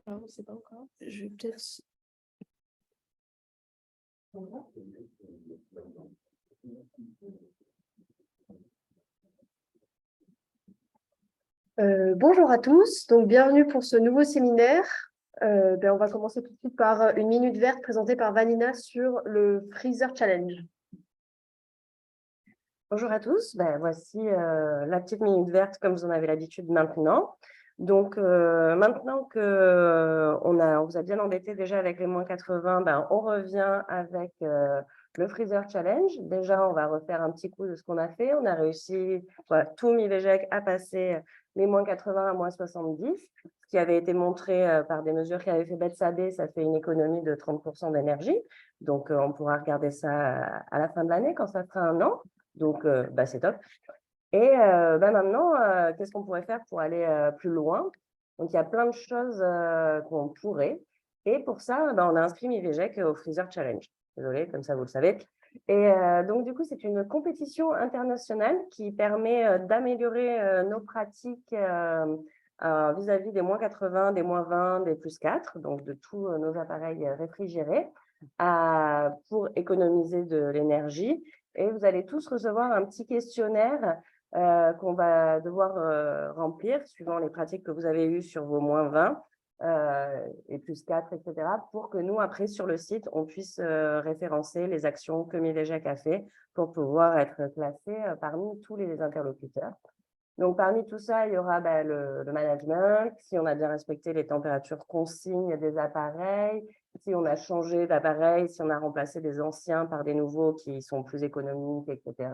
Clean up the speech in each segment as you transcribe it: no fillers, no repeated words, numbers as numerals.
Alors, on sait pas encore. Je vais peut-être. Bonjour à tous, donc bienvenue pour ce nouveau séminaire. On va commencer tout de suite par une minute verte présentée par Vanina sur le Freezer Challenge. Bonjour à tous, voici la petite minute verte comme vous en avez l'habitude maintenant. Donc maintenant que on vous a bien embêté déjà avec les -80, on revient avec le Freezer Challenge. Déjà, on va refaire un petit coup de ce qu'on a fait. On a réussi, tout MIVEGEC à passer les -80 à -70, ce qui avait été montré par des mesures qui avaient fait Betsabé, ça fait une économie de 30% d'énergie. Donc, on pourra regarder ça à la fin de l'année quand ça fera un an. Donc, c'est top. Et maintenant, qu'est-ce qu'on pourrait faire pour aller plus loin? Donc, il y a plein de choses qu'on pourrait. Et pour ça, on a inscrit MIVEGEC au Freezer Challenge. Désolée, comme ça, vous le savez. Et donc, du coup, c'est une compétition internationale qui permet d'améliorer nos pratiques vis-à-vis des -80, des -20, des +4, donc de tous nos appareils réfrigérés, pour économiser de l'énergie. Et vous allez tous recevoir un petit questionnaire qu'on va devoir remplir suivant les pratiques que vous avez eues sur vos -20 et +4, etc., pour que nous, après, sur le site, on puisse référencer les actions que MIVEGEC a fait pour pouvoir être classé parmi tous les interlocuteurs. Donc, parmi tout ça, il y aura le management, si on a bien respecté les températures consignes des appareils, si on a changé d'appareil, si on a remplacé des anciens par des nouveaux qui sont plus économiques, etc.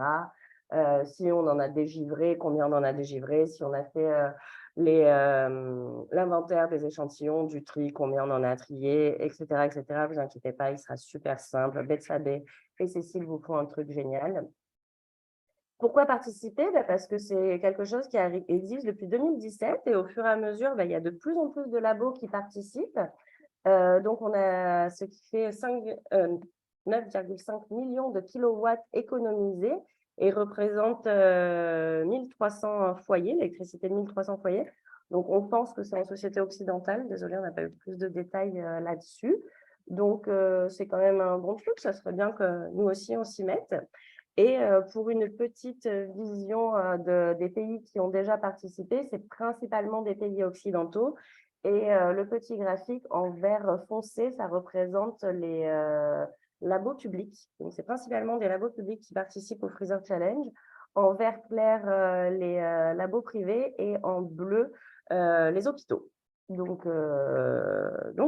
Si on en a dégivré, combien on en a dégivré, si on a fait l'inventaire des échantillons, du tri, combien on en a trié, etc., etc. Vous inquiétez pas, il sera super simple. Betsabé et Cécile vous font un truc génial. Pourquoi participer? Parce que c'est quelque chose qui existe depuis 2017 et au fur et à mesure, il y a de plus en plus de labos qui participent. Donc, on a ce qui fait 9,5 millions de kilowatts économisés et représente 1300 foyers, l'électricité de 1300 foyers. Donc, on pense que c'est en société occidentale. Désolée, on n'a pas eu plus de détails là-dessus. Donc, c'est quand même un bon truc. Ça serait bien que nous aussi, on s'y mette. Et pour une petite vision des pays qui ont déjà participé, c'est principalement des pays occidentaux. Et le petit graphique en vert foncé, ça représente les labos publics. Donc, c'est principalement des labos publics qui participent au Freezer Challenge. En vert clair, les labos privés et en bleu, les hôpitaux. Donc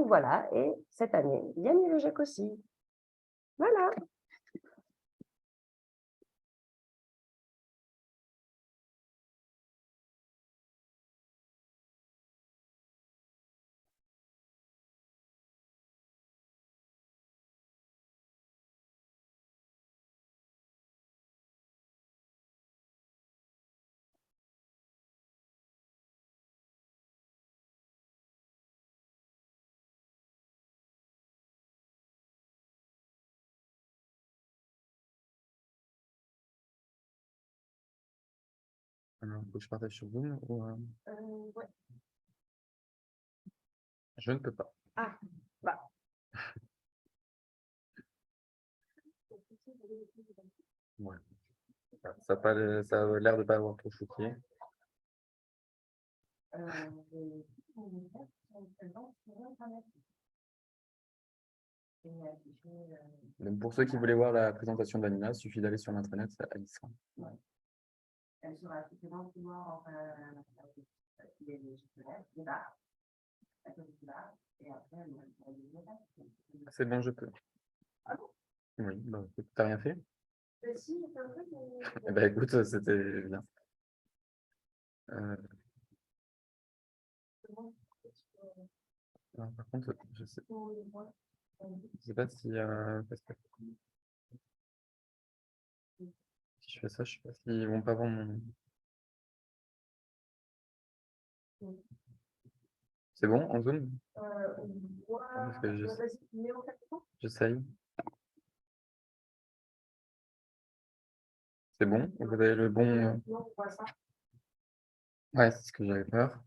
voilà. Et cette année, il y a MIVEGEC aussi. Voilà. Faut que je partage sur Zoom ou Ouais. je ne peux pas. Ah, bah. Ouais. Ça a l'air de ne pas avoir trop choqué. Donc pour ceux qui voulaient voir la présentation d'Anina, il suffit d'aller sur l'intranet, c'est Alice. C'est bon, je peux. Oui, t'as rien fait? Écoute, c'était bien. Par contre, je sais pas si je fais ça, je sais pas s'ils vont pas voir mon. C'est bon en Zoom? Parce que j'essaye. C'est bon? Vous avez le bon. Ouais, c'est ce que j'avais peur.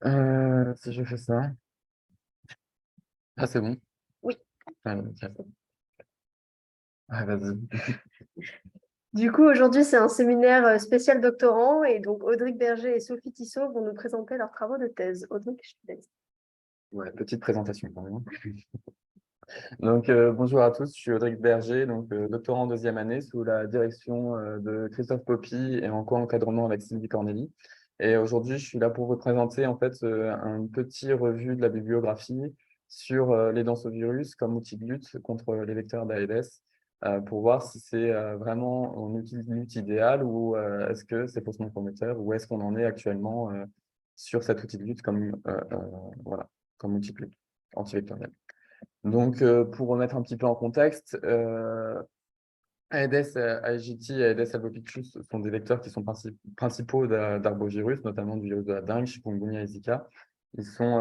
Si je fais ça. Ah, c'est bon. Oui. Ah, nickel. Ah, vas-y. Du coup, aujourd'hui, c'est un séminaire spécial doctorant et donc Audric Berger et Sophie Tissot vont nous présenter leurs travaux de thèse. Audric, je te laisse. Ouais, petite présentation quand même. Donc, bonjour à tous, je suis Audric Berger, donc doctorant en deuxième année sous la direction de Christophe Poppy et en co-encadrement avec Sylvie Corneli. Et aujourd'hui, je suis là pour vous présenter en fait un petit revue de la bibliographie sur les densovirus comme outil de lutte contre les vecteurs d'Aedes pour voir si c'est vraiment un outil de lutte idéal ou est-ce que c'est faussement prometteur ou est-ce qu'on en est actuellement sur cet outil de lutte voilà, comme outil de lutte antivectoriel. Donc, pour remettre un petit peu en contexte, Aedes aegypti et Aedes albopictus sont des vecteurs qui sont principaux d'arbovirus, notamment du virus de la dengue, chikungunya et Zika. Ils sont,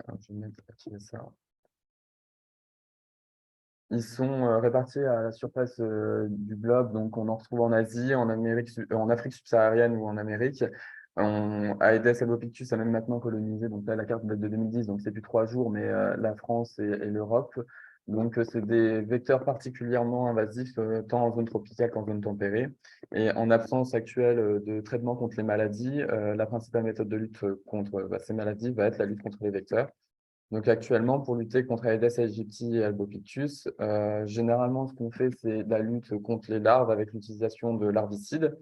je vais activer ça. Ils sont répartis à la surface du globe, donc on en retrouve en Asie, en Afrique subsaharienne ou en Amérique. Aedes albopictus a même maintenant colonisé, donc là la carte date de 2010, donc c'est plus 3 jours, mais la France et l'Europe. Donc c'est des vecteurs particulièrement invasifs, tant en zone tropicale qu'en zone tempérée. Et en absence actuelle de traitement contre les maladies, la principale méthode de lutte contre ces maladies va être la lutte contre les vecteurs. Donc actuellement, pour lutter contre Aedes aegypti et albopictus, généralement, ce qu'on fait, c'est la lutte contre les larves avec l'utilisation de larvicides,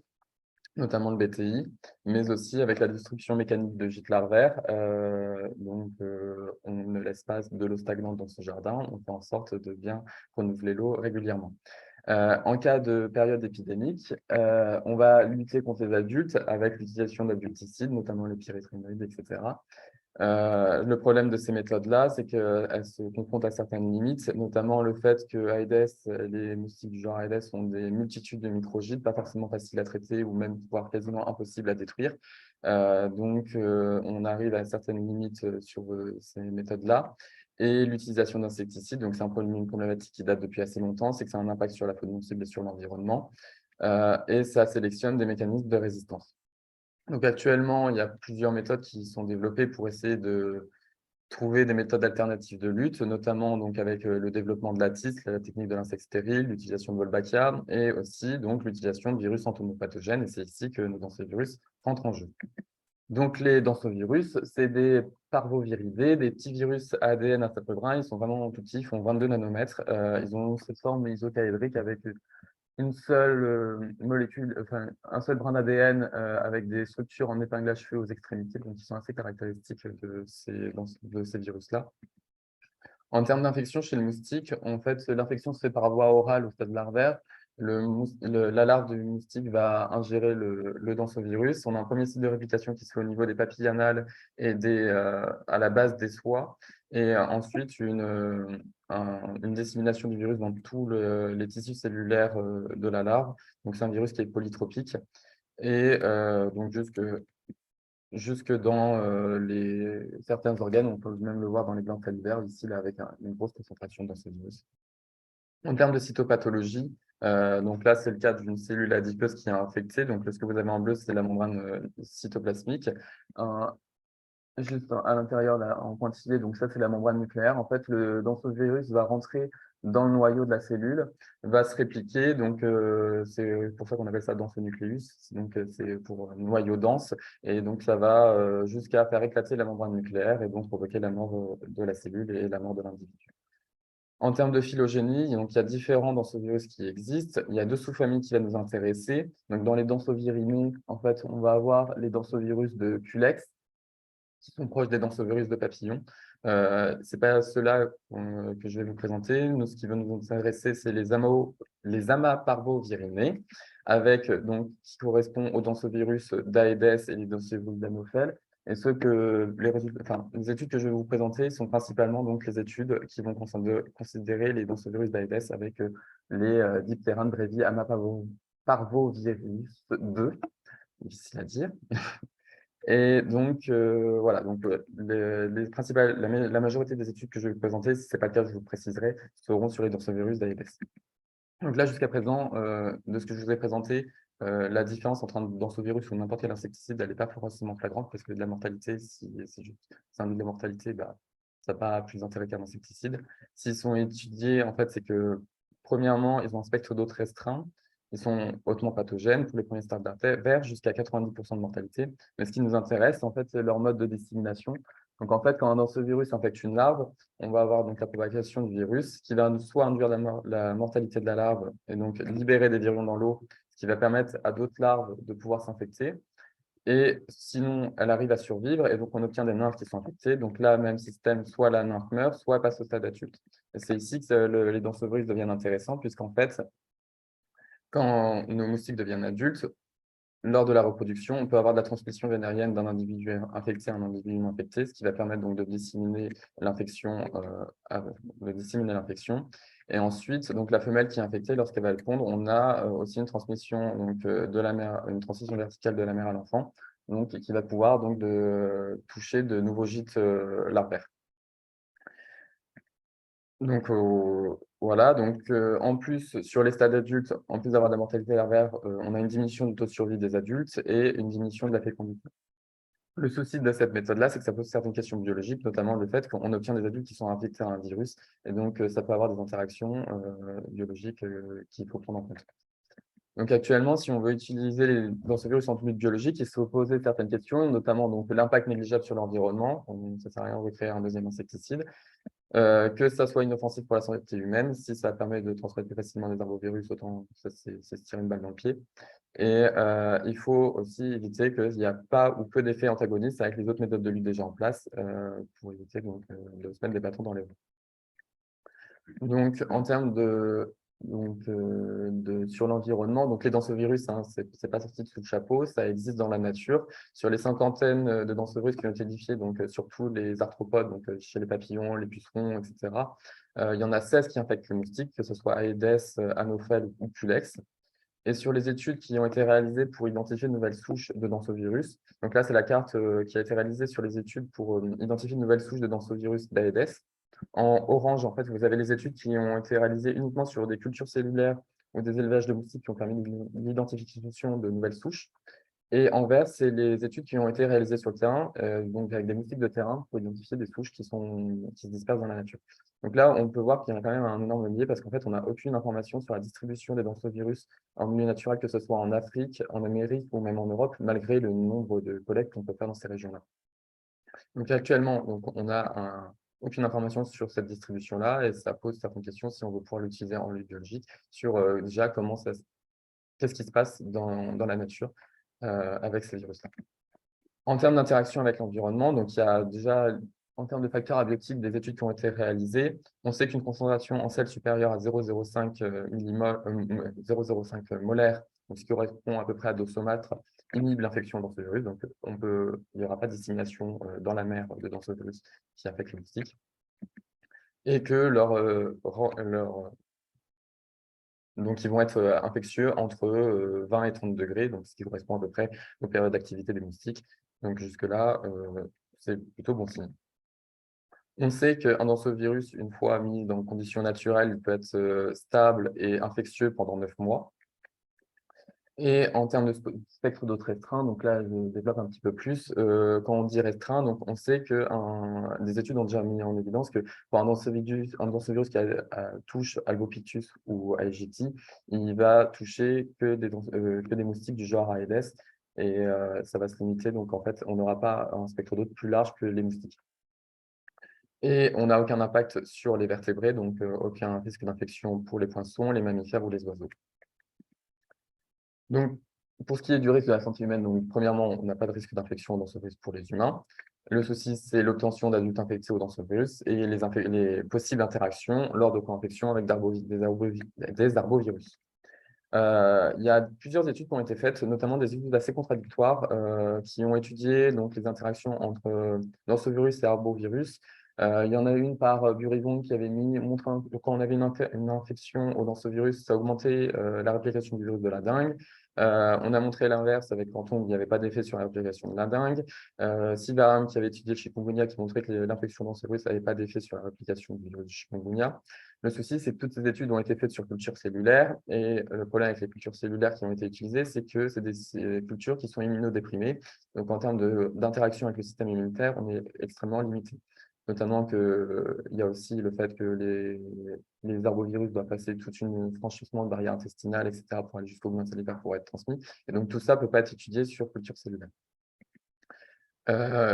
notamment le BTI, mais aussi avec la destruction mécanique de gîtes larvaires. On ne laisse pas de l'eau stagnante dans ce jardin, on fait en sorte de bien renouveler l'eau régulièrement. En cas de période épidémique, on va lutter contre les adultes avec l'utilisation d'adulticides, notamment les pyréthrinoïdes, etc. Le problème de ces méthodes-là, c'est qu'elles se confrontent à certaines limites, notamment le fait que Aedes, les moustiques du genre Aedes ont des multitudes de microgytes, pas forcément faciles à traiter ou même voire quasiment impossibles à détruire. On arrive à certaines limites sur ces méthodes-là. Et l'utilisation d'insecticides, donc c'est une problématique qui date depuis assez longtemps, c'est que ça a un impact sur la faune cible et sur l'environnement. Et ça sélectionne des mécanismes de résistance. Donc actuellement, il y a plusieurs méthodes qui sont développées pour essayer de trouver des méthodes alternatives de lutte, notamment donc avec le développement de l'ATIS, la technique de l'insecte stérile, l'utilisation de Wolbachia et aussi donc l'utilisation de virus entomopathogènes. Et c'est ici que nos densovirus rentrent en jeu. Donc les densovirus, c'est des parvoviridés, des petits virus ADN à peu brun. Ils sont vraiment tout petits, ils font 22 nanomètres. Ils ont cette forme isocaédrique avec une seule molécule, enfin un seul brin d'ADN avec des structures en épingle à cheveux aux extrémités, donc qui sont assez caractéristiques de ces virus-là. En termes d'infection chez le moustique, en fait, l'infection se fait par voie orale au stade larvaire. La larve du moustique va ingérer le densovirus. On a un premier site de réplication qui se fait au niveau des papilles anales et à la base des soies. Et ensuite, une dissémination du virus dans tous les tissus cellulaires de la larve. Donc, c'est un virus qui est polytropique. Et donc, jusque dans certains organes, on peut même le voir dans les glandes salivaires, ici, là, avec une grosse concentration dans ces virus. En termes de cytopathologie, donc là, c'est le cas d'une cellule adipeuse qui est infectée. Donc, ce que vous avez en bleu, c'est la membrane cytoplasmique. Juste à l'intérieur, en pointillé, donc ça, c'est la membrane nucléaire. En fait, le densovirus va rentrer dans le noyau de la cellule, va se répliquer. Donc, c'est pour ça qu'on appelle ça densonucléus. Donc, c'est pour un noyau dense. Et donc, ça va jusqu'à faire éclater la membrane nucléaire et donc provoquer la mort de la cellule et la mort de l'individu. En termes de phylogénie, donc, il y a différents densovirus qui existent. Il y a deux sous-familles qui viennent nous intéresser. Donc, dans les densovirinés, en fait, on va avoir les densovirus de Culex, qui sont proches des densovirus de papillons. Ce n'est pas ceux-là que je vais vous présenter. Nous, ce qui va nous intéresser, c'est les amaparvovirinés, qui correspond aux densovirus d'Aedes et les densovirus d'Anophèle. Et les études que je vais vous présenter sont principalement donc, les études qui vont considérer les densovirus d'Aedes avec les diphtérin brevi amaparvovirus 2, difficile à dire. Et donc, voilà, donc, la majorité des études que je vais vous présenter, si ce n'est pas le cas, je vous préciserai, seront sur les densovirus d'Aedes. Donc là, jusqu'à présent, de ce que je vous ai présenté, la différence entre un densovirus ou n'importe quel insecticide, elle n'est pas forcément flagrante parce que de la mortalité, si c'est un de la mortalité, bah, ça n'a pas plus d'intérêt qu'un insecticide. S'ils sont étudiés, en fait, c'est que, premièrement, ils ont un spectre d'hôtes restreint, ils sont hautement pathogènes pour les premiers stades vers jusqu'à 90% de mortalité. Mais ce qui nous intéresse, en fait, c'est leur mode de dissémination. Donc, en fait, quand un densovirus infecte une larve, on va avoir donc la propagation du virus qui va soit induire la mortalité de la larve et donc libérer des virions dans l'eau, ce qui va permettre à d'autres larves de pouvoir s'infecter. Et sinon, elle arrive à survivre et donc on obtient des nymphes qui sont infectées. Donc là, même système, soit la nymphe meurt, soit elle passe au stade adulte. Et c'est ici que les densovirus deviennent intéressants, puisqu'en fait, quand nos moustiques deviennent adultes, lors de la reproduction, on peut avoir de la transmission vénérienne d'un individu infecté à un individu non infecté, ce qui va permettre donc de disséminer l'infection. Et ensuite, donc la femelle qui est infectée, lorsqu'elle va pondre, on a aussi une transmission donc, de la mère, une transmission verticale de la mère à l'enfant, donc qui va pouvoir donc toucher de nouveaux gîtes larvaires. Donc voilà, donc en plus, sur les stades adultes, en plus d'avoir de la mortalité larvaire, on a une diminution du taux de survie des adultes et une diminution de la fécondité. Le souci de cette méthode-là, c'est que ça pose certaines questions biologiques, notamment le fait qu'on obtient des adultes qui sont infectés à un virus, et donc ça peut avoir des interactions biologiques qu'il faut prendre en compte. Donc actuellement, si on veut utiliser les densovirus en tenue biologique, il faut poser certaines questions, notamment donc l'impact négligeable sur l'environnement. Ça ne sert à rien de créer un deuxième insecticide. Que ça soit inoffensif pour la santé humaine, si ça permet de transmettre plus facilement des arbovirus, autant ça c'est se tirer une balle dans le pied. Et il faut aussi éviter qu'il n'y a pas ou peu d'effets antagonistes avec les autres méthodes de lutte déjà en place pour éviter donc, de se mettre des bâtons dans les roues. Donc, en termes sur l'environnement, donc les densovirus, hein, c'est pas sorti de sous le chapeau, ça existe dans la nature. Sur les cinquantaines de densovirus qui ont été identifiés, donc surtout les arthropodes, donc chez les papillons, les pucerons, etc. Il y en a 16 qui infectent les moustiques, que ce soit Aedes, Anopheles ou Pulex. Et sur les études qui ont été réalisées pour identifier de nouvelles souches de densovirus, donc là, c'est la carte qui a été réalisée sur les études pour identifier de nouvelles souches de densovirus d'Aedes. En orange, en fait, vous avez les études qui ont été réalisées uniquement sur des cultures cellulaires ou des élevages de moustiques qui ont permis l'identification de nouvelles souches. Et en vert, c'est les études qui ont été réalisées sur le terrain, donc avec des moustiques de terrain pour identifier des souches qui se dispersent dans la nature. Donc là, on peut voir qu'il y a quand même un énorme biais parce qu'en fait, on n'a aucune information sur la distribution des densovirus en milieu naturel, que ce soit en Afrique, en Amérique ou même en Europe, malgré le nombre de collectes qu'on peut faire dans ces régions-là. Donc actuellement, donc, on n'a aucune information sur cette distribution-là et ça pose certaines questions si on veut pouvoir l'utiliser en lutte biologique sur déjà qu'est-ce qui se passe dans la nature avec ces virus-là. En termes d'interaction avec l'environnement, donc il y a déjà, en termes de facteurs abiotiques, des études qui ont été réalisées. On sait qu'une concentration en sel supérieure à 0,05 molaire, donc ce qui correspond à peu près à 2 saumâtres, inhibe l'infection dans ce virus. Donc il n'y aura pas de dissémination dans la mer de densovirus qui affecte les moustiques. Et que donc, ils vont être infectieux entre 20 et 30 degrés, donc ce qui correspond à peu près aux périodes d'activité des moustiques. Donc, jusque-là, c'est plutôt bon signe. On sait qu'un densovirus, une fois mis dans conditions naturelles, il peut être stable et infectieux pendant 9 mois. Et en termes de spectre d'hôtes restreint, donc là, je développe un petit peu plus. Quand on dit restreint, donc on sait que des études ont déjà mis en évidence que pour un densovirus qui touche Albopictus ou Aegypti, il va toucher que des moustiques du genre Aedes et ça va se limiter. Donc en fait, on n'aura pas un spectre d'hôtes plus large que les moustiques. Et on n'a aucun impact sur les vertébrés, donc aucun risque d'infection pour les poissons, les mammifères ou les oiseaux. Donc, pour ce qui est du risque de la santé humaine, donc, premièrement, on n'a pas de risque d'infection dans ce virus pour les humains. Le souci, c'est l'obtention d'adultes infectés dans ce virus et les possibles interactions lors de co-infections avec des arbovirus. Il y a plusieurs études qui ont été faites, notamment des études assez contradictoires qui ont étudié donc, les interactions entre densovirus et arbovirus. Il y en a une par Burivon qui avait montré que quand on avait une infection au densovirus, ça augmentait la réplication du virus de la dengue. On a montré l'inverse avec Canton, où il n'y avait pas d'effet sur la réplication de la dengue. Sivaram, qui avait étudié le chikungunya, qui montrait que l'infection dans ce virus n'avait pas d'effet sur la réplication du virus du chikungunya. Le souci, c'est que toutes ces études ont été faites sur culture cellulaire, et le problème avec les cultures cellulaires qui ont été utilisées, c'est que c'est des cultures qui sont immunodéprimées. Donc, en termes d'interaction avec le système immunitaire, on est extrêmement limité. Notamment qu'il y a aussi le fait que les arbovirus doivent passer tout un franchissement de barrière intestinale, etc., pour aller jusqu'au glande salivaire pour être transmis. Et donc, tout ça ne peut pas être étudié sur culture cellulaire.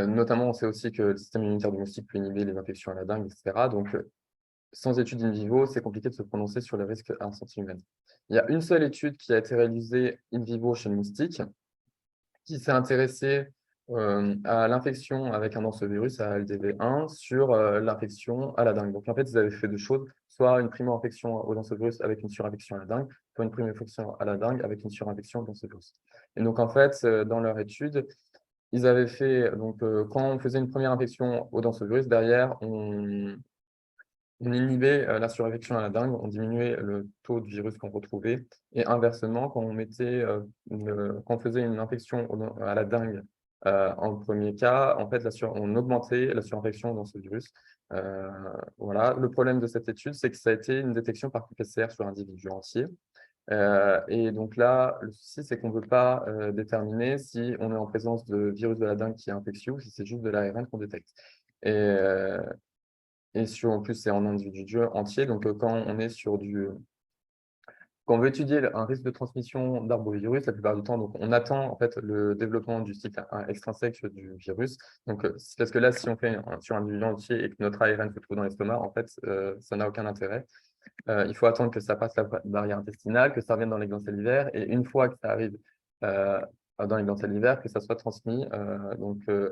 Notamment, on sait aussi que le système immunitaire du moustique peut inhiber les infections à la dengue, etc. Donc, sans études in vivo, c'est compliqué de se prononcer sur les risques à la santé humaine. Il y a une seule étude qui a été réalisée in vivo chez le moustique, qui s'est intéressée à l'infection avec un dansevirus, à LDV1, sur l'infection à la dengue. Donc, en fait, ils avaient fait deux choses, soit une primo-infection au dansevirus avec une surinfection à la dengue, soit une primo-infection à la dengue avec une surinfection au dansevirus. Et donc, en fait, dans leur étude, ils avaient fait, donc, quand on faisait une première infection au dansevirus, derrière, on inhibait la surinfection à la dengue, on diminuait le taux de virus qu'on retrouvait. Et inversement, quand on faisait une infection à la dengue en premier cas, en fait, on augmentait la surinfection dans ce virus. Voilà. Le problème de cette étude, c'est que ça a été une détection par PCR sur un individu entier. Et donc là, le souci, c'est qu'on ne peut pas déterminer si on est en présence de virus de la dengue qui est infectieux ou si c'est juste de l'ARN qu'on détecte. Et en plus, c'est en individu entier. Donc, quand on veut étudier un risque de transmission d'arbovirus, la plupart du temps, donc on attend en fait le développement du cycle extrinsèque du virus. Donc, parce que là, si on fait sur un individu entier et que notre ARN se trouve dans l'estomac, en fait, ça n'a aucun intérêt. Il faut attendre que ça passe la barrière intestinale, que ça revienne dans les glandes salivaires, et une fois que ça arrive dans les glandes salivaires, que ça soit transmis.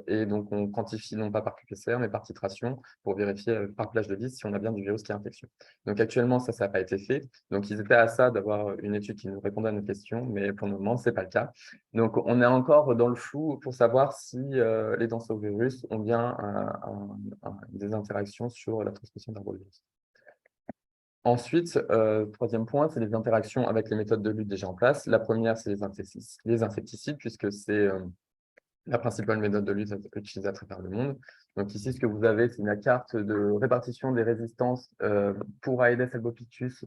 Et donc, on quantifie non pas par qPCR, mais par titration pour vérifier par plage de vis si on a bien du virus qui est infectieux. Donc, actuellement, ça n'a pas été fait. Donc, ils étaient à ça d'avoir une étude qui nous répondait à nos questions, mais pour le moment, ce n'est pas le cas. Donc, on est encore dans le flou pour savoir si les densovirus ont bien des interactions sur la transmission d'arbovirus. Ensuite, troisième point, c'est les interactions avec les méthodes de lutte déjà en place. La première, c'est les insecticides, puisque c'est la principale méthode de lutte utilisée à travers le monde. Donc ici, ce que vous avez, c'est une carte de répartition des résistances pour Aedes albopictus,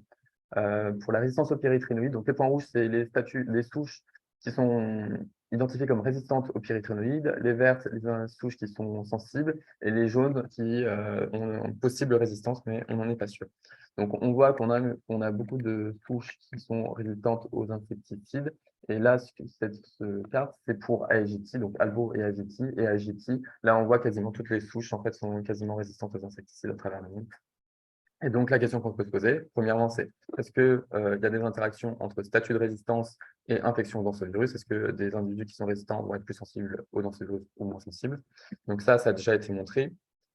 pour la résistance aux pyréthrinoïdes. Donc les points rouges, c'est les souches qui sont identifiées comme résistantes aux pyréthrinoïdes, les vertes, les souches qui sont sensibles, et les jaunes qui ont une possible résistance, mais on n'en est pas sûr. Donc, on voit qu'on a beaucoup de souches qui sont résistantes aux insecticides. Et là, cette carte, c'est pour Aegiti, donc Albo et Aegiti. Et Aegiti, là, on voit quasiment toutes les souches en fait, sont quasiment résistantes aux insecticides à travers le monde. Et donc, la question qu'on peut se poser, premièrement, c'est est-ce qu'il y a des interactions entre statut de résistance et infection au dansevirus? Est-ce que des individus qui sont résistants vont être plus sensibles au dansevirus ou moins sensibles? Donc ça a déjà été montré.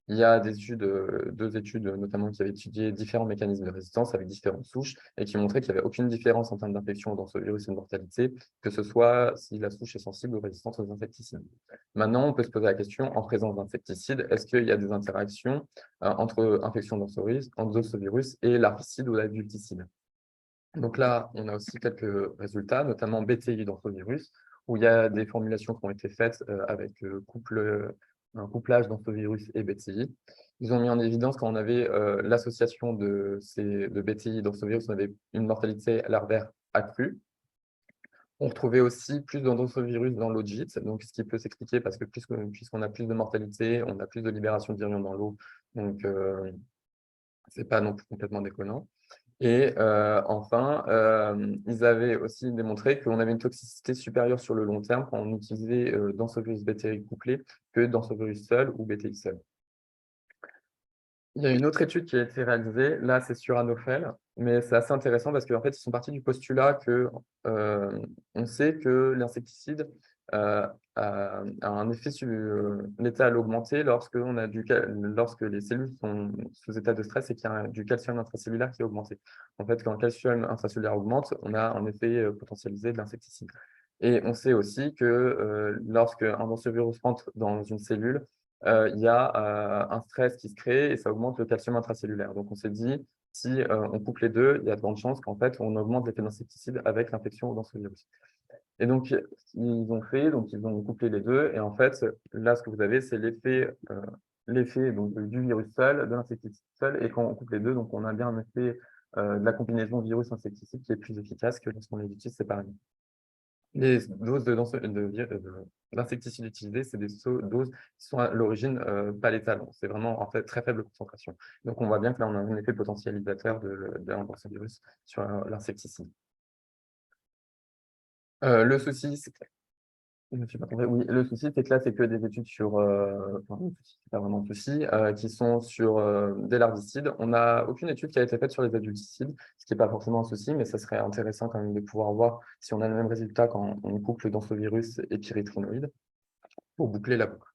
Il y a deux études notamment qui avaient étudié différents mécanismes de résistance avec différentes souches et qui montraient qu'il n'y avait aucune différence en termes d'infection dans ce virus et de mortalité, que ce soit si la souche est sensible ou résistante aux insecticides. Maintenant, on peut se poser la question, en présence d'insecticides, est-ce qu'il y a des interactions entre infection dans ce virus et larvicide ou l'adulticide? Donc là, on a aussi quelques résultats, notamment BTI dans ce virus, où il y a des formulations qui ont été faites avec un couplage dans ce virus et BTI. Ils ont mis en évidence quand on avait l'association de BTI dans ce virus, on avait une mortalité larvaire accrue. On retrouvait aussi plus d'endovirus dans l'eau de gîte, donc ce qui peut s'expliquer parce que puisqu'on a plus de mortalité, on a plus de libération de virions dans l'eau, donc ce n'est pas non plus complètement déconnant. Et enfin, ils avaient aussi démontré qu'on avait une toxicité supérieure sur le long terme quand on utilisait dansovirus BTI couplé que dansovirus seul ou BTI seul. Il y a une autre étude qui a été réalisée, là c'est sur Anophel, mais c'est assez intéressant parce qu'en fait ils sont partis du postulat on sait que l'insecticide a un effet létal augmenté lorsque les cellules sont sous état de stress et qu'il y a du calcium intracellulaire qui est augmenté. En fait, quand le calcium intracellulaire augmente, on a un effet potentialisé de l'insecticide. Et on sait aussi que lorsque un dansovirus rentre dans une cellule, il y a un stress qui se crée et ça augmente le calcium intracellulaire. Donc, on s'est dit, si on couple les deux, il y a de grandes chances qu'en fait, on augmente l'effet d'insecticide avec l'infection dans ce virus. Et donc, ils ont fait, donc ils ont couplé les deux. Et en fait, là, ce que vous avez, c'est l'effet donc, du virus seul, de l'insecticide seul. Et quand on couple les deux, donc on a bien un effet de la combinaison virus-insecticide qui est plus efficace que lorsqu'on les utilise séparément. Les doses d'insecticides utilisées, c'est des doses qui sont à l'origine pas létales. C'est vraiment en fait très faible concentration. Donc on voit bien que là, on a un effet potentialisateur d'un virus sur l'insecticide. Le souci, c'est je me suis pas trompé. Oui, le souci, c'est que là, c'est que des études sur, enfin, le souci, c'est pas vraiment un souci, qui sont sur des larvicides. On n'a aucune étude qui a été faite sur les adulticides, ce qui n'est pas forcément un souci, mais ça serait intéressant quand même de pouvoir voir si on a le même résultat quand on couple dansovirus et pyréthrinoïdes pour boucler la boucle.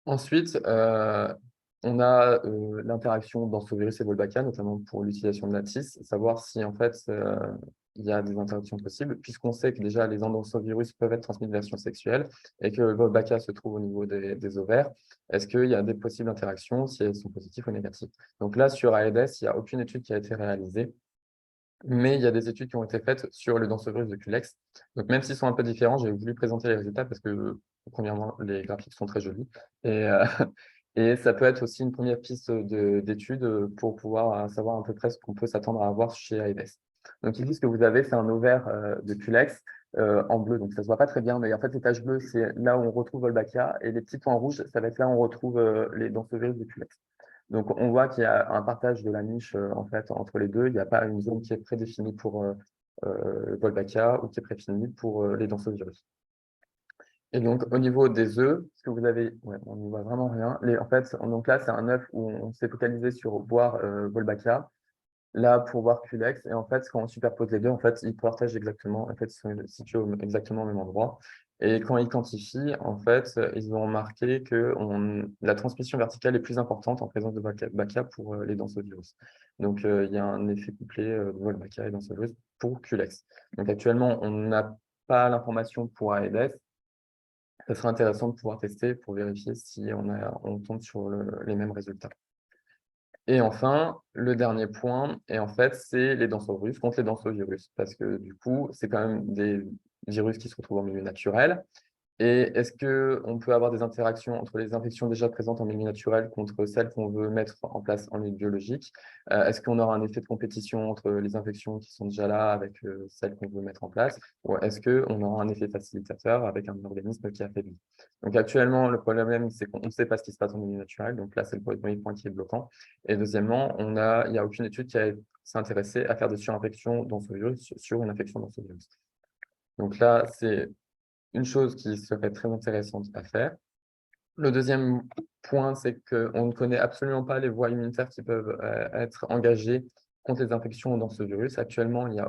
Ensuite, on a l'interaction dansovirus et Wolbachia, notamment pour l'utilisation de la tis, savoir si en fait il y a des interactions possibles, puisqu'on sait que déjà les endovirus peuvent être transmis de version sexuelle et que le Wolbachia se trouve au niveau des ovaires. Est-ce qu'il y a des possibles interactions, si elles sont positives ou négatives? Donc là, sur AEDES, il n'y a aucune étude qui a été réalisée, mais il y a des études qui ont été faites sur le dansovirus de Culex. Donc même s'ils sont un peu différents, j'ai voulu présenter les résultats parce que, premièrement, les graphiques sont très jolis. Et, et ça peut être aussi une première piste d'étude pour pouvoir savoir à peu près ce qu'on peut s'attendre à avoir chez AEDES. Donc ici, ce que vous avez, c'est un ovaire de Culex en bleu. Donc ça ne se voit pas très bien, mais en fait, les taches bleues, c'est là où on retrouve Wolbachia. Et les petits points rouges, ça va être là où on retrouve les dansovirus de Culex. Donc, on voit qu'il y a un partage de la niche en fait, entre les deux. Il n'y a pas une zone qui est prédéfinie pour Wolbachia ou qui est prédéfinie pour les dansovirus. Et donc, au niveau des œufs, ce que vous avez, ouais, on n'y voit vraiment rien. En fait, donc là, c'est un œuf où on s'est focalisé sur voir Wolbachia. Là, pour voir Culex, et en fait, quand on superpose les deux, en fait, ils partagent exactement, en fait, ils sont situés exactement au même endroit. Et quand ils quantifient, en fait, ils ont remarqué que la transmission verticale est plus importante en présence de Wolbachia pour les dansovirus. Donc, il y a un effet couplé de Wolbachia et dansovirus pour Culex. Donc, actuellement, on n'a pas l'information pour Aedes. Ça serait intéressant de pouvoir tester pour vérifier si on tombe sur les mêmes résultats. Et enfin, le dernier point, et en fait, c'est les dansovirus contre les dansovirus, parce que du coup, c'est quand même des virus qui se retrouvent en milieu naturel. Et est-ce qu'on peut avoir des interactions entre les infections déjà présentes en milieu naturel contre celles qu'on veut mettre en place en milieu biologique? Est-ce qu'on aura un effet de compétition entre les infections qui sont déjà là avec celles qu'on veut mettre en place? Ou est-ce qu'on aura un effet facilitateur avec un organisme qui affaiblit? Donc actuellement, le problème, c'est qu'on ne sait pas ce qui se passe en milieu naturel. Donc là, c'est le premier point qui est bloquant. Et deuxièmement, il n'y a aucune étude qui s'est intéressée à faire des surinfections dans ce virus sur une infection dans ce virus. Donc là, c'est une chose qui serait très intéressante à faire. Le deuxième point, c'est qu'on ne connaît absolument pas les voies immunitaires qui peuvent être engagées contre les infections dans ce virus. Actuellement, il n'y a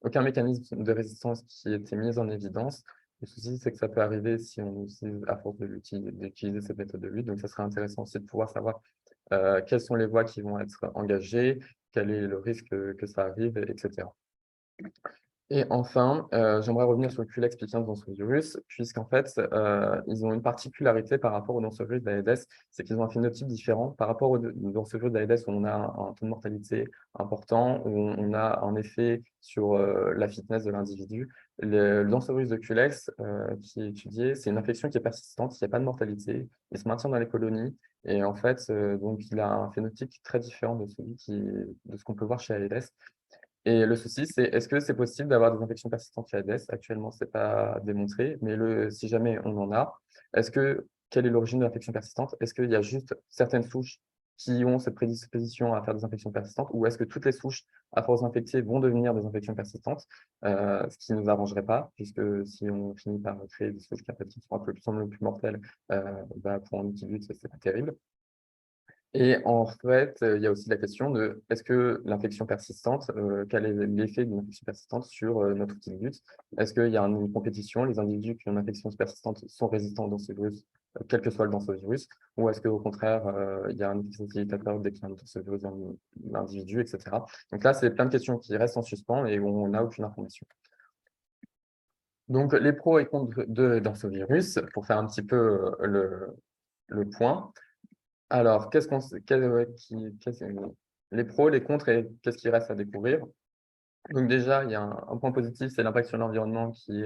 aucun mécanisme de résistance qui a été mis en évidence. Le souci, c'est que ça peut arriver si on utilise, à force d'utiliser cette méthode de lutte. Donc, ça serait intéressant aussi de pouvoir savoir quelles sont les voies qui vont être engagées, quel est le risque que ça arrive, etc. Et enfin, j'aimerais revenir sur le QLEX P15 dans ce virus, puisqu'en fait, ils ont une particularité par rapport au dansovirus d'Aedes, c'est qu'ils ont un phénotype différent par rapport au dansovirus d'Aedes où on a un taux de mortalité important, où on a un effet sur la fitness de l'individu. Le dansovirus de QLEX qui est étudié, c'est une infection qui est persistante, il n'y a pas de mortalité, il se maintient dans les colonies, et en fait, donc, il a un phénotype très différent de de ce qu'on peut voir chez Aedes. Et le souci, c'est est-ce que c'est possible d'avoir des infections persistantes chez Aedes? Actuellement, ce n'est pas démontré, mais si jamais on en a, quelle est l'origine de l'infection persistante? Est-ce qu'il y a juste certaines souches qui ont cette prédisposition à faire des infections persistantes, ou est-ce que toutes les souches, à force d'infecter, vont devenir des infections persistantes, ce qui ne nous arrangerait pas, puisque si on finit par créer des souches qui semblent plus mortelles, pour un multilutte, c'est pas terrible. Et en fait, il y a aussi la question de est-ce que l'infection persistante, quel est l'effet d'une infection persistante sur notre outil de lutte? Est-ce qu'il y a une compétition, les individus qui ont une infection persistante sont résistants dans ce virus, quel que soit le dansovirus, ou est-ce qu'au contraire, il y a un effet facilitateur dès qu'il y a un dansovirus dans l'individu, etc. Donc là, c'est plein de questions qui restent en suspens et où on n'a aucune information. Donc, les pros et contre de dansovirus, pour faire un petit peu le point. Alors, les pros, les contres et qu'est-ce qui reste à découvrir? Donc déjà, il y a un point positif, c'est l'impact sur l'environnement qui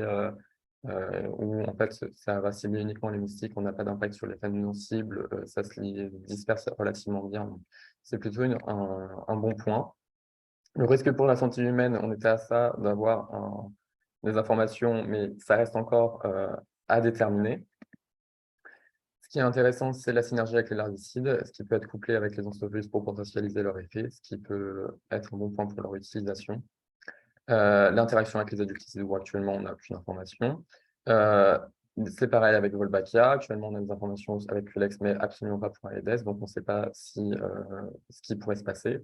où en fait, ça va cibler uniquement les moustiques, on n'a pas d'impact sur les familles non cibles, ça se disperse relativement bien. Donc c'est plutôt un bon point. Le risque pour la santé humaine, on était à ça d'avoir des informations, mais ça reste encore à déterminer. Ce qui est intéressant, c'est la synergie avec les larvicides, ce qui peut être couplé avec les anthrovirus pour potentialiser leur effet, ce qui peut être un bon point pour leur utilisation. L'interaction avec les adulticides, où actuellement on n'a plus d'informations. C'est pareil avec Wolbachia. Actuellement, on a des informations avec Culex, mais absolument pas pour Aedes, donc on ne sait pas ce qui pourrait se passer.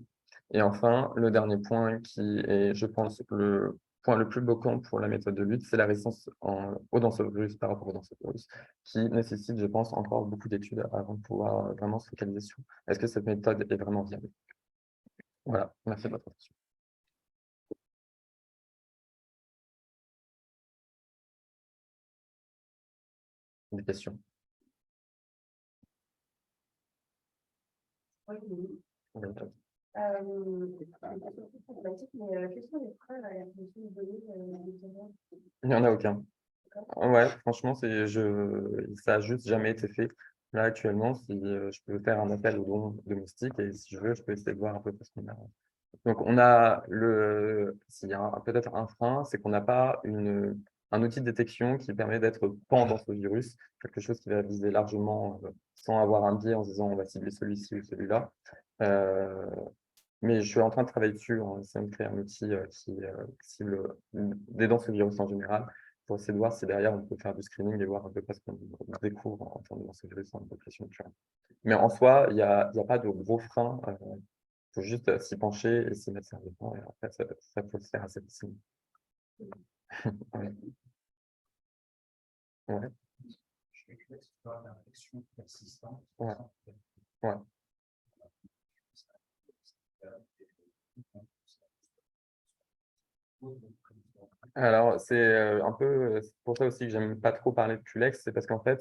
Et enfin, le dernier point qui est, je pense, le point le plus bloquant pour la méthode de lutte, c'est la résistance au densovirus par rapport au densovirus, qui nécessite, je pense, encore beaucoup d'études avant de pouvoir vraiment se focaliser sur est-ce que cette méthode est vraiment viable. Voilà, merci de votre attention. Des questions? Oui, Oui, top. Il n'y en a aucun. Ouais, franchement, ça a juste jamais été fait. Là, actuellement, si je peux faire un appel au don de moustiques et si je veux, je peux essayer de voir un peu ce qu'on a. Donc, s'il y a peut-être un frein, c'est qu'on n'a pas un outil de détection qui permet d'être pan dans ce virus, quelque chose qui va viser largement sans avoir un biais en se disant on va cibler celui-ci ou celui-là. Mais je suis en train de travailler dessus, en essayant de créer un outil qui cible des dents ce virus en général, pour essayer de voir si derrière on peut faire du screening et voir un peu près ce qu'on découvre en termes de dents ce virus en population naturelle. Mais en soi, il y a pas de gros frein. Il faut juste s'y pencher et s'y mettre sérieusement. Et en fait, ça peut se faire assez facilement. Ouais. Ouais. Ouais. Ouais. Alors, c'est un peu c'est pour ça aussi que j'aime pas trop parler de Culex, c'est parce qu'en fait,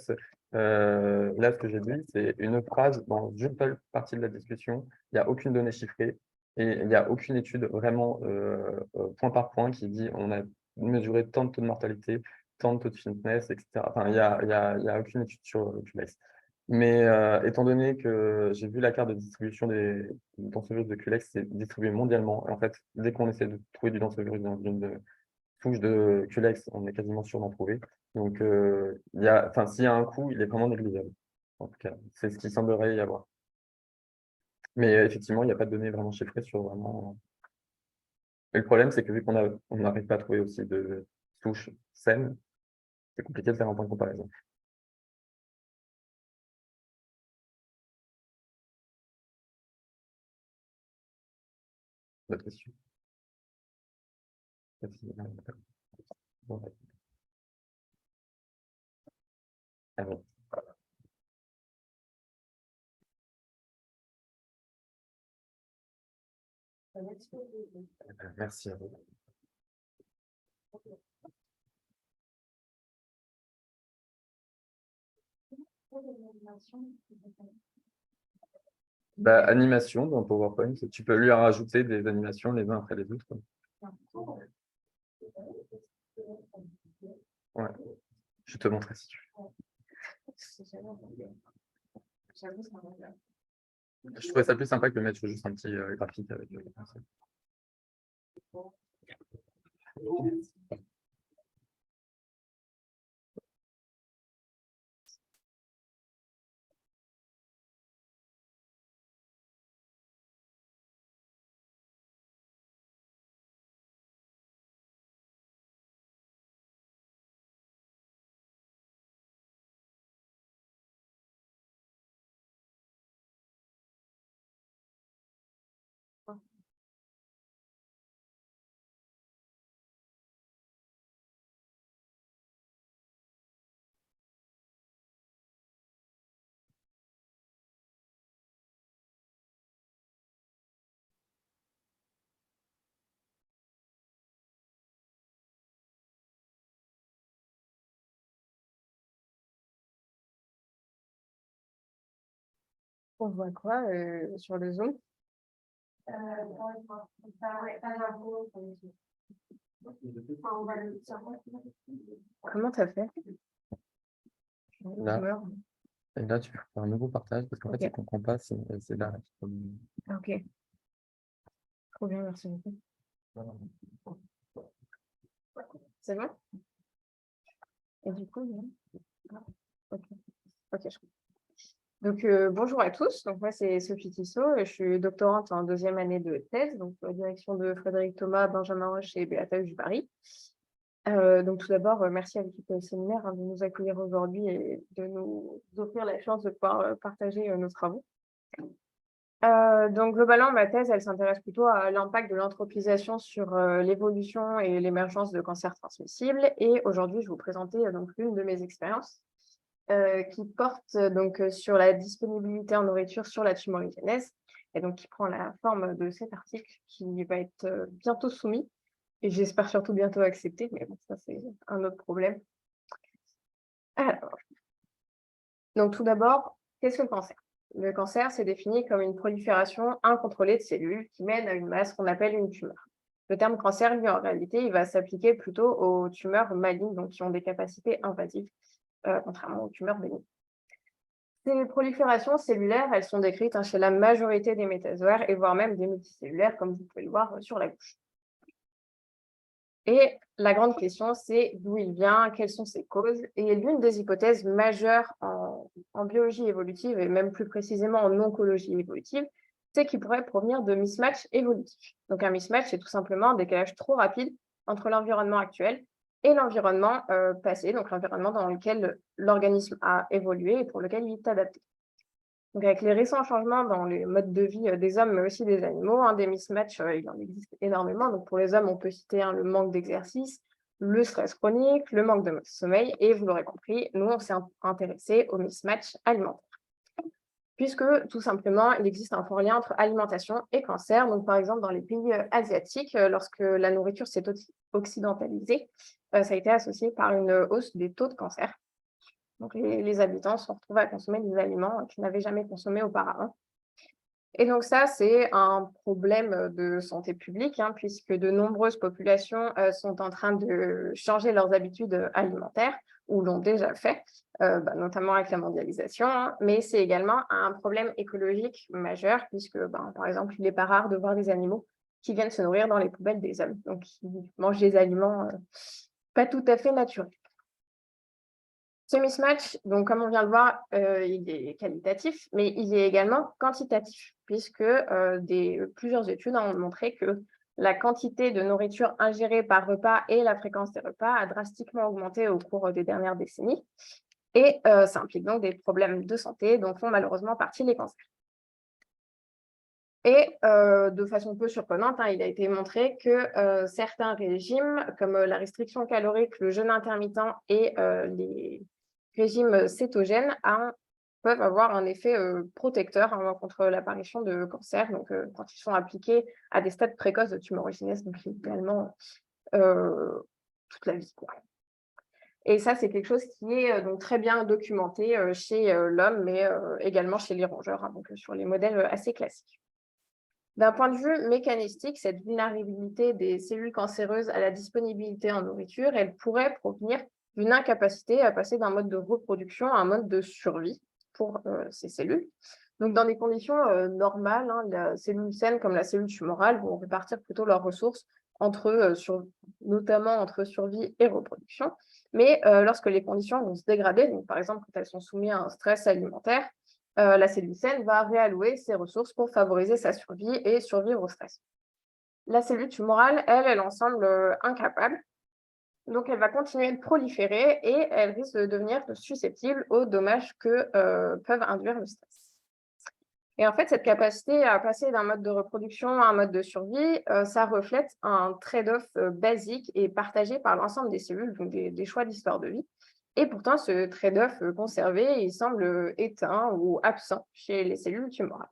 là, ce que j'ai dit, c'est une phrase dans une seule partie de la discussion. Il n'y a aucune donnée chiffrée et il n'y a aucune étude vraiment point par point qui dit on a mesuré tant de taux de mortalité, tant de taux de fitness, etc. Enfin, il y a aucune étude sur Culex. Mais étant donné que j'ai vu la carte de distribution des densovirus de Culex, c'est distribué mondialement. Et en fait, dès qu'on essaie de trouver du densovirus dans une touche de Culex, on est quasiment sûr d'en trouver. Donc, s'il y a un coût, il est vraiment négligeable. En tout cas, c'est ce qui semblerait y avoir. Mais effectivement, il n'y a pas de données vraiment chiffrées sur vraiment. Et le problème, c'est que vu on n'arrive pas à trouver aussi de souches saines, c'est compliqué de faire un point de comparaison. D'autres questions? Bon, ouais. Ah bon. Merci à vous. Bah, animation dans PowerPoint, tu peux lui rajouter des animations les uns après les autres. Ouais. Je te montrerai si tu veux. Je trouvais ça plus sympa que de mettre juste un petit graphique avec les personnes. On voit quoi sur le Zoom? Comment tu as fait? Là, et là, tu fais un nouveau partage parce qu'en fait, Ok. je ne comprends pas, c'est là. Ok. Trop bien, merci beaucoup. C'est bon? Et du coup, ok. Ok, je comprends. Donc, bonjour à tous. Donc, moi, c'est Sophie Tissot. Je suis doctorante en 2e année de thèse, donc direction de Frédéric Thomas, Benjamin Roche et Beata Hugues-Barry. Donc, tout d'abord, merci à l'équipe séminaire de nous accueillir aujourd'hui et de nous offrir la chance de pouvoir partager nos travaux. Donc, globalement, ma thèse, elle s'intéresse plutôt à l'impact de l'anthropisation sur l'évolution et l'émergence de cancers transmissibles. Et aujourd'hui, je vais vous présenter donc l'une de mes expériences qui porte donc sur la disponibilité en nourriture sur la tumorigénèse, et donc qui prend la forme de cet article qui va être bientôt soumis, et j'espère surtout bientôt accepté, mais bon, ça c'est un autre problème. Alors, donc tout d'abord, qu'est-ce que le cancer? Le cancer, c'est défini comme une prolifération incontrôlée de cellules qui mène à une masse qu'on appelle une tumeur. Le terme cancer, lui, en réalité, il va s'appliquer plutôt aux tumeurs malignes, donc qui ont des capacités invasives, contrairement aux tumeurs bénignes. Ces proliférations cellulaires, elles sont décrites chez la majorité des métazoaires et voire même des multicellulaires, comme vous pouvez le voir sur la gauche. Et la grande question, c'est d'où il vient, quelles sont ses causes. Et l'une des hypothèses majeures en biologie évolutive, et même plus précisément en oncologie évolutive, c'est qu'il pourrait provenir de mismatch évolutifs. Donc un mismatch, c'est tout simplement un décalage trop rapide entre l'environnement actuel et l'environnement passé, donc l'environnement dans lequel l'organisme a évolué et pour lequel il est adapté. Donc avec les récents changements dans les modes de vie des hommes, mais aussi des animaux, des mismatchs, il en existe énormément. Donc pour les hommes, on peut citer le manque d'exercice, le stress chronique, le manque de sommeil, et vous l'aurez compris, nous, on s'est intéressé au mismatch alimentaire. Puisque, tout simplement, il existe un fort lien entre alimentation et cancer. Donc, par exemple, dans les pays asiatiques, lorsque la nourriture s'est occidentalisée, ça a été associé par une hausse des taux de cancer. Donc, les habitants se sont retrouvés à consommer des aliments qu'ils n'avaient jamais consommés auparavant. Et donc ça, c'est un problème de santé publique, puisque de nombreuses populations sont en train de changer leurs habitudes alimentaires, ou l'ont déjà fait, notamment avec la mondialisation, mais c'est également un problème écologique majeur, puisque, par exemple, il n'est pas rare de voir des animaux qui viennent se nourrir dans les poubelles des hommes, donc qui mangent des aliments pas tout à fait naturels. Ce mismatch, donc comme on vient de le voir, il est qualitatif, mais il est également quantitatif, puisque plusieurs études ont montré que la quantité de nourriture ingérée par repas et la fréquence des repas a drastiquement augmenté au cours des dernières décennies. Et ça implique donc des problèmes de santé dont font malheureusement partie les cancers. Et de façon peu surprenante, il a été montré que certains régimes, comme la restriction calorique, le jeûne intermittent et les régimes cétogènes peuvent avoir un effet protecteur contre l'apparition de cancer, donc quand ils sont appliqués à des stades précoces de tumorigénèse, donc idéalement toute la vie, quoi. Et ça, c'est quelque chose qui est donc très bien documenté chez l'homme, mais également chez les rongeurs, donc sur les modèles assez classiques. D'un point de vue mécanistique, cette vulnérabilité des cellules cancéreuses à la disponibilité en nourriture, elle pourrait provenir d'une incapacité à passer d'un mode de reproduction à un mode de survie pour ces cellules. Donc, dans des conditions normales, la cellule saine comme la cellule tumorale vont répartir plutôt leurs ressources notamment entre survie et reproduction. Mais lorsque les conditions vont se dégrader, donc par exemple quand elles sont soumises à un stress alimentaire, la cellule saine va réallouer ses ressources pour favoriser sa survie et survivre au stress. La cellule tumorale, elle en semble incapable. Donc, elle va continuer de proliférer et elle risque de devenir susceptible aux dommages que peuvent induire le stress. Et en fait, cette capacité à passer d'un mode de reproduction à un mode de survie, ça reflète un trade-off basique et partagé par l'ensemble des cellules, donc des choix d'histoire de vie. Et pourtant, ce trade-off conservé, il semble éteint ou absent chez les cellules tumorales.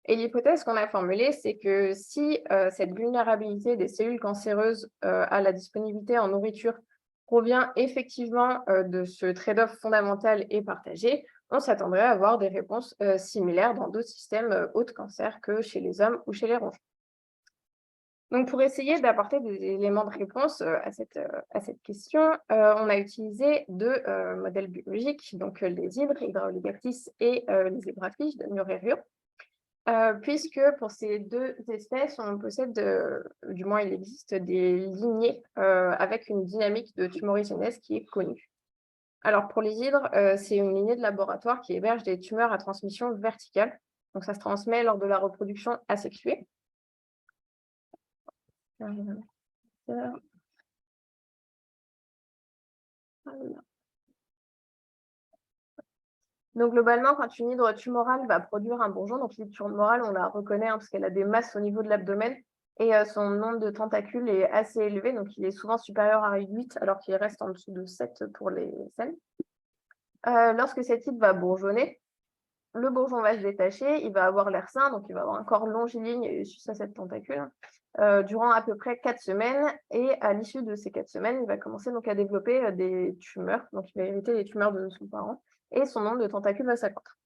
Et l'hypothèse qu'on a formulée, c'est que si cette vulnérabilité des cellules cancéreuses à la disponibilité en nourriture provient effectivement de ce trade-off fondamental et partagé, on s'attendrait à avoir des réponses similaires dans d'autres systèmes hauts de cancer que chez les hommes ou chez les rongeurs. Donc, pour essayer d'apporter des éléments de réponse à cette question, on a utilisé deux modèles biologiques, donc les hydres, Hydrauligactis et les zébrafiches de Murerio, puisque pour ces deux espèces, on possède, du moins il existe des lignées avec une dynamique de tumorigénèse qui est connue. Alors, pour les hydres, c'est une lignée de laboratoire qui héberge des tumeurs à transmission verticale. Donc, ça se transmet lors de la reproduction asexuée. Donc, globalement, quand une hydre tumorale va produire un bourgeon, donc l'hydre tumorale, on la reconnaît parce qu'elle a des masses au niveau de l'abdomen et son nombre de tentacules est assez élevé, donc il est souvent supérieur à 8, alors qu'il reste en dessous de 7 pour les selles. Lorsque cette hydre va bourgeonner, le bourgeon va se détacher, il va avoir l'air sain, donc il va avoir un corps longiligne et 6 à 7 tentacules, durant à peu près 4 semaines. Et à l'issue de ces 4 semaines, il va commencer donc à développer des tumeurs, donc il va hériter les tumeurs de son parent, et son nombre de tentacules va s'accroître.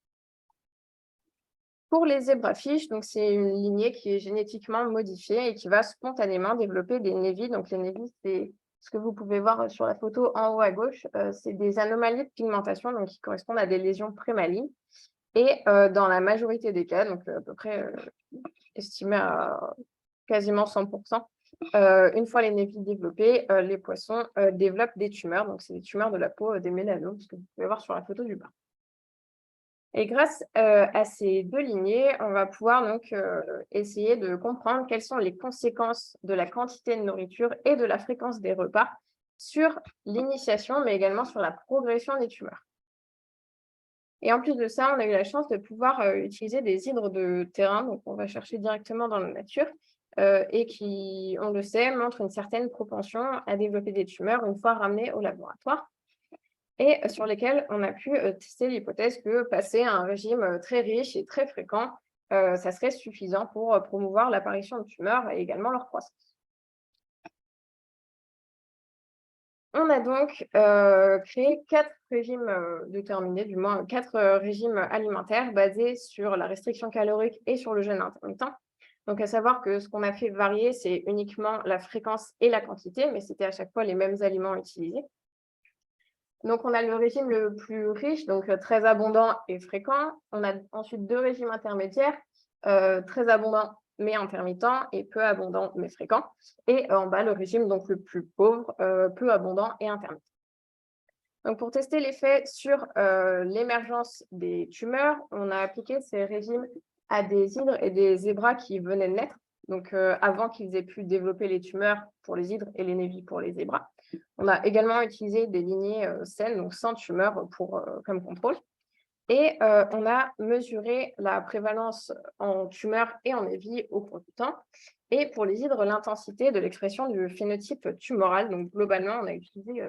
Pour les zébrafiches, donc c'est une lignée qui est génétiquement modifiée et qui va spontanément développer des névis. Donc les névis, c'est ce que vous pouvez voir sur la photo en haut à gauche, c'est des anomalies de pigmentation donc, qui correspondent à des lésions prémalignes. Et dans la majorité des cas, donc à peu près estimé à quasiment 100%, une fois les névis développés, les poissons développent des tumeurs. Donc, c'est des tumeurs de la peau, des mélanomes, ce que vous pouvez voir sur la photo du bas. Et grâce à ces deux lignées, on va pouvoir donc essayer de comprendre quelles sont les conséquences de la quantité de nourriture et de la fréquence des repas sur l'initiation, mais également sur la progression des tumeurs. Et en plus de ça, on a eu la chance de pouvoir utiliser des hydres de terrain, donc on va chercher directement dans la nature, et qui, on le sait, montrent une certaine propension à développer des tumeurs une fois ramenées au laboratoire, et sur lesquels on a pu tester l'hypothèse que passer à un régime très riche et très fréquent, ça serait suffisant pour promouvoir l'apparition de tumeurs et également leur croissance. On a donc créé 4 régimes déterminés, du moins 4 régimes alimentaires basés sur la restriction calorique et sur le jeûne intermittent. Donc, à savoir que ce qu'on a fait varier, c'est uniquement la fréquence et la quantité, mais c'était à chaque fois les mêmes aliments utilisés. Donc, on a le régime le plus riche, donc très abondant et fréquent. On a ensuite 2 régimes intermédiaires, très abondants mais intermittent et peu abondant mais fréquent. Et en bas, le régime donc le plus pauvre, peu abondant et intermittent. Donc, pour tester l'effet sur l'émergence des tumeurs, on a appliqué ces régimes à des hydres et des zébras qui venaient de naître, donc avant qu'ils aient pu développer les tumeurs pour les hydres et les névis pour les zébras. On a également utilisé des lignées saines, donc sans tumeurs, comme contrôle. Et on a mesuré la prévalence en tumeurs et en névis au cours du temps. Et pour les hydres, l'intensité de l'expression du phénotype tumoral. Donc, globalement, on a utilisé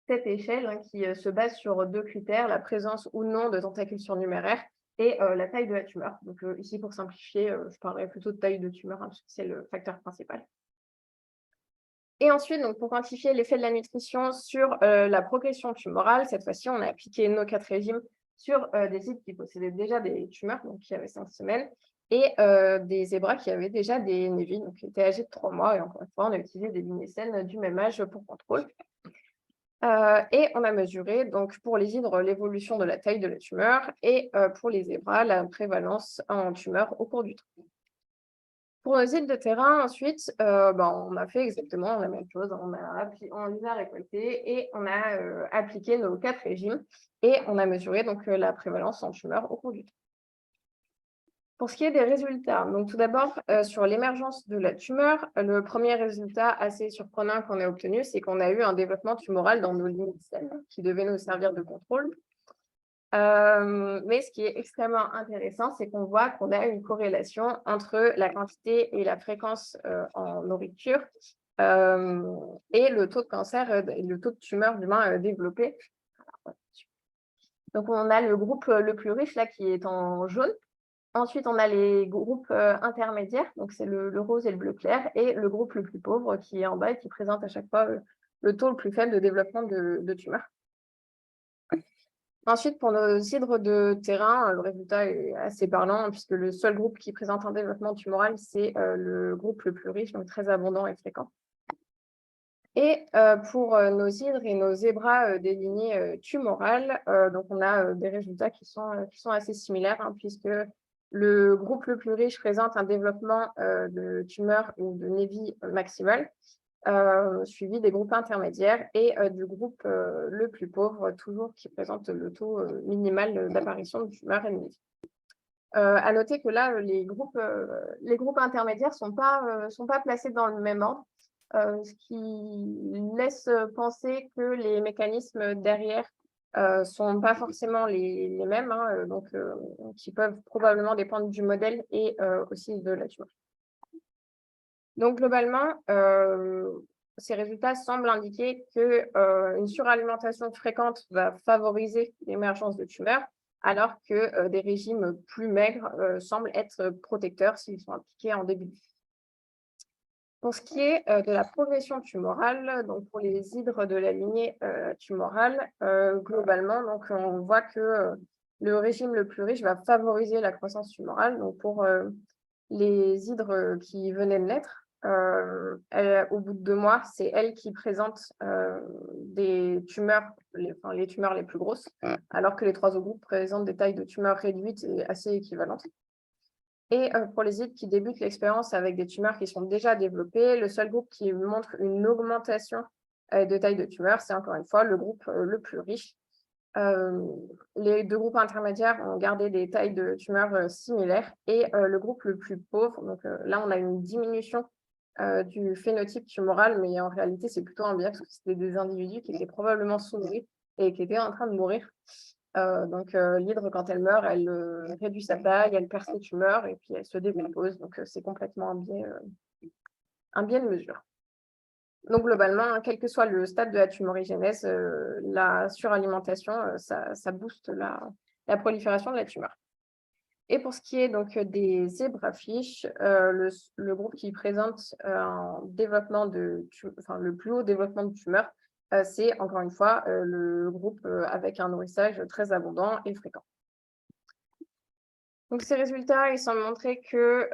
cette échelle qui se base sur 2 critères, la présence ou non de tentacules surnuméraires et la taille de la tumeur. Donc, ici, pour simplifier, je parlerai plutôt de taille de tumeur, parce que c'est le facteur principal. Et ensuite, donc, pour quantifier l'effet de la nutrition sur la progression tumorale, cette fois-ci, on a appliqué nos 4 régimes sur des hydres qui possédaient déjà des tumeurs, donc qui avaient 5 semaines, et des zébras qui avaient déjà des névis, donc qui étaient âgés de 3 mois. Et encore une fois, on a utilisé des lignées saines du même âge pour contrôle. Et on a mesuré, donc, pour les hydres, l'évolution de la taille de la tumeur et pour les zébras, la prévalence en tumeur au cours du temps. Pour nos hydres de terrain, ensuite, on a fait exactement la même chose. On les a récoltés et on a appliqué nos 4 régimes et on a mesuré donc, la prévalence en tumeur au cours du temps. Pour ce qui est des résultats, donc tout d'abord, sur l'émergence de la tumeur, le premier résultat assez surprenant qu'on a obtenu, c'est qu'on a eu un développement tumoral dans nos lignes saines qui devaient nous servir de contrôle. Mais ce qui est extrêmement intéressant, c'est qu'on voit qu'on a une corrélation entre la quantité et la fréquence en nourriture et le taux de cancer et le taux de tumeur d'humains développé. Donc, on a le groupe le plus riche là qui est en jaune. Ensuite, on a les groupes intermédiaires, donc c'est le rose et le bleu clair, et le groupe le plus pauvre qui est en bas et qui présente à chaque fois le taux le plus faible de développement de tumeurs. Ensuite, pour nos hydres de terrain, le résultat est assez parlant puisque le seul groupe qui présente un développement tumoral, c'est le groupe le plus riche, donc très abondant et fréquent. Et pour nos hydres et nos zébras des lignées tumorales, donc on a des résultats qui sont assez similaires, hein, puisque le groupe le plus riche présente un développement de tumeurs ou de névi maximal, suivi des groupes intermédiaires et du groupe le plus pauvre, toujours qui présente le taux minimal d'apparition de tumeurs et de névi. À noter que là, les groupes intermédiaires ne sont pas placés dans le même ordre, ce qui laisse penser que les mécanismes derrière ne sont pas forcément les mêmes, hein, donc qui peuvent probablement dépendre du modèle et aussi de la tumeur. Donc, globalement, ces résultats semblent indiquer qu'une suralimentation fréquente va favoriser l'émergence de tumeurs, alors que des régimes plus maigres semblent être protecteurs s'ils sont appliqués en début de vie. Pour ce qui est de la progression tumorale, donc pour les hydres de la lignée tumorale, globalement, donc, on voit que le régime le plus riche va favoriser la croissance tumorale. Donc, pour les hydres qui venaient de naître, au bout de 2 mois, c'est elle qui présente des tumeurs, les tumeurs les plus grosses, alors que les 3 autres groupes présentent des tailles de tumeurs réduites et assez équivalentes. Et pour les hydres qui débutent l'expérience avec des tumeurs qui sont déjà développées, le seul groupe qui montre une augmentation de taille de tumeur, c'est encore une fois le groupe le plus riche. Les 2 groupes intermédiaires ont gardé des tailles de tumeurs similaires et le groupe le plus pauvre, donc là on a une diminution du phénotype tumoral, mais en réalité c'est plutôt un biais parce que c'était des individus qui étaient probablement sous-nourris et qui étaient en train de mourir. Donc l'hydre, quand elle meurt, elle réduit sa taille, elle perd ses tumeurs et puis elle se décompose. Donc c'est complètement un biais de mesure. Donc globalement, quel que soit le stade de la tumorigénèse, la suralimentation, ça booste la prolifération de la tumeur. Et pour ce qui est donc des zébrafiches, le groupe qui présente un développement le plus haut développement de tumeurs, c'est encore une fois le groupe avec un nourrissage très abondant et fréquent. Donc ces résultats, ils semblent montrer que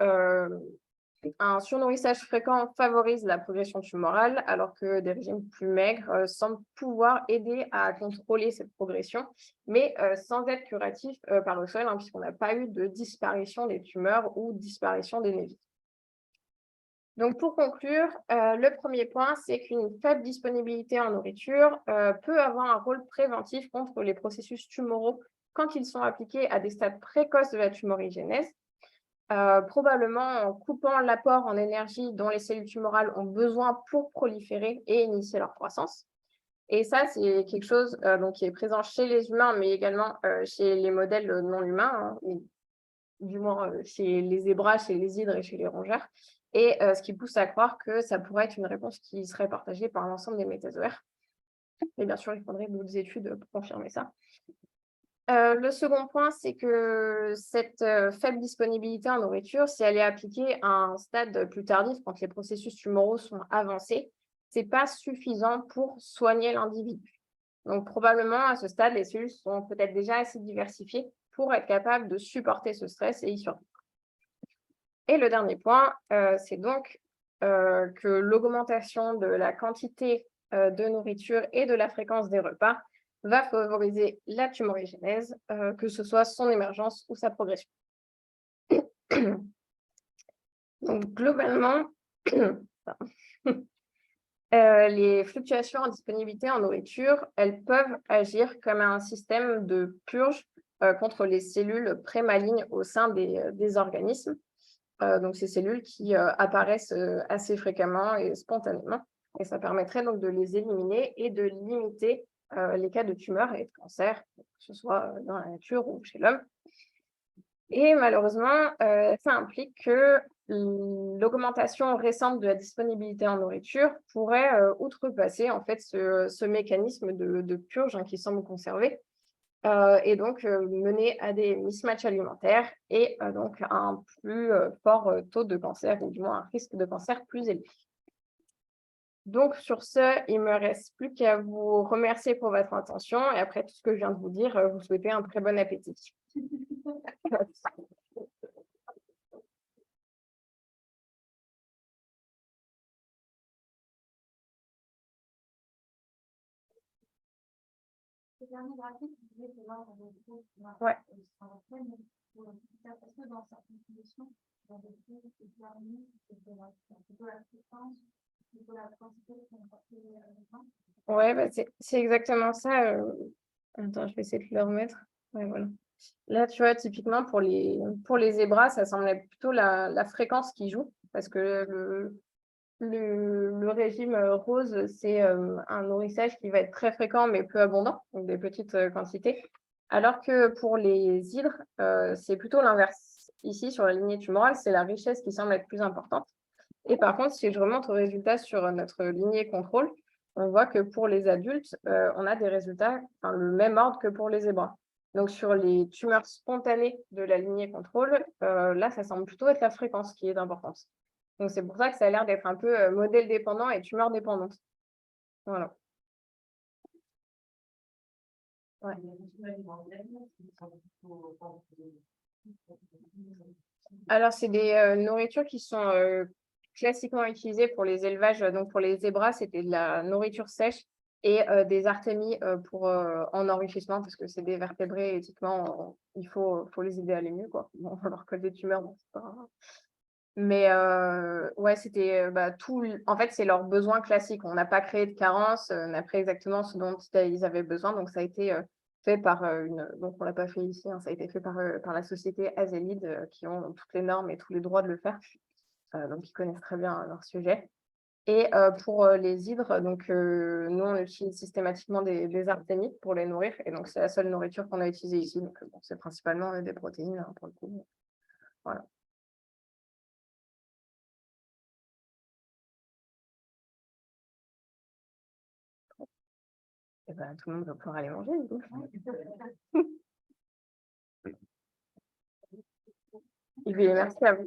un surnourrissage fréquent favorise la progression tumorale, alors que des régimes plus maigres semblent pouvoir aider à contrôler cette progression, mais sans être curatifs par le seul, hein, puisqu'on n'a pas eu de disparition des tumeurs ou disparition des névis. Donc, pour conclure, le premier point, c'est qu'une faible disponibilité en nourriture peut avoir un rôle préventif contre les processus tumoraux quand ils sont appliqués à des stades précoces de la tumorigénèse. Probablement en coupant l'apport en énergie dont les cellules tumorales ont besoin pour proliférer et initier leur croissance. Et ça, c'est quelque chose donc, qui est présent chez les humains, mais également chez les modèles non humains, hein, du moins chez les zébras, chez les hydres et chez les rongeurs. Et ce qui pousse à croire que ça pourrait être une réponse qui serait partagée par l'ensemble des métazoaires. Et bien sûr, il faudrait d'autres études pour confirmer ça. Le second point, c'est que cette faible disponibilité en nourriture, si elle est appliquée à un stade plus tardif, quand les processus tumoraux sont avancés, ce n'est pas suffisant pour soigner l'individu. Donc, probablement, à ce stade, les cellules sont peut-être déjà assez diversifiées pour être capables de supporter ce stress et y survivre. Et le dernier point, c'est donc que l'augmentation de la quantité de nourriture et de la fréquence des repas va favoriser la tumorigénèse, que ce soit son émergence ou sa progression. Donc, globalement, les fluctuations en disponibilité en nourriture, elles peuvent agir comme un système de purge contre les cellules prémalignes au sein des organismes. Donc, ces cellules qui apparaissent assez fréquemment et spontanément. Et ça permettrait donc de les éliminer et de limiter les cas de tumeurs et de cancer, que ce soit dans la nature ou chez l'homme. Et malheureusement, ça implique que l'augmentation récente de la disponibilité en nourriture pourrait outrepasser en fait ce mécanisme de purge qui semble conservé et donc mener à des mismatchs alimentaires et donc un plus fort taux de cancer ou du moins un risque de cancer plus élevé. Donc, sur ce, il ne me reste plus qu'à vous remercier pour votre attention. Et après tout ce que je viens de vous dire, vous souhaitez un très bon appétit. Ouais. Ouais, bah, c'est exactement ça. Attends, je vais essayer de le remettre. Ouais, voilà. Là, tu vois, typiquement, pour les zébras, ça semblait plutôt la fréquence qui joue, parce que le régime rose, c'est un nourrissage qui va être très fréquent, mais peu abondant, donc des petites quantités. Alors que pour les hydres, c'est plutôt l'inverse. Ici, sur la lignée tumorale, c'est la richesse qui semble être plus importante. Et par contre, si je remonte aux résultats sur notre lignée contrôle, on voit que pour les adultes, on a des résultats, enfin, le même ordre que pour les zébras. Donc, sur les tumeurs spontanées de la lignée contrôle, là, ça semble plutôt être la fréquence qui est importante. Donc, c'est pour ça que ça a l'air d'être un peu modèle dépendant et tumeur dépendante. Voilà. Ouais. Alors, c'est des nourritures qui sont classiquement utilisées pour les élevages. Donc, pour les zébras, c'était de la nourriture sèche et des artémies en enrichissement, parce que c'est des vertébrés, éthiquement, il faut les aider à aller mieux, quoi. Bon, alors que des tumeurs, bon, c'est pas grave. Mais ouais, c'était tout. En fait, c'est leurs besoins classiques. On n'a pas créé de carence, on a pris exactement ce dont ils avaient besoin. Donc, ça a été fait par donc on l'a pas fait ici, hein, ça a été fait par la société Azélide, qui ont toutes les normes et tous les droits de le faire. Donc, ils connaissent très bien leur sujet. Et pour les hydres, donc nous, on utilise systématiquement des artémies pour les nourrir. Et donc, c'est la seule nourriture qu'on a utilisée ici. Donc, bon, c'est principalement des protéines, hein, pour le coup. Voilà. Et ben, tout le monde va pouvoir aller manger, du coup. Et puis, merci à vous.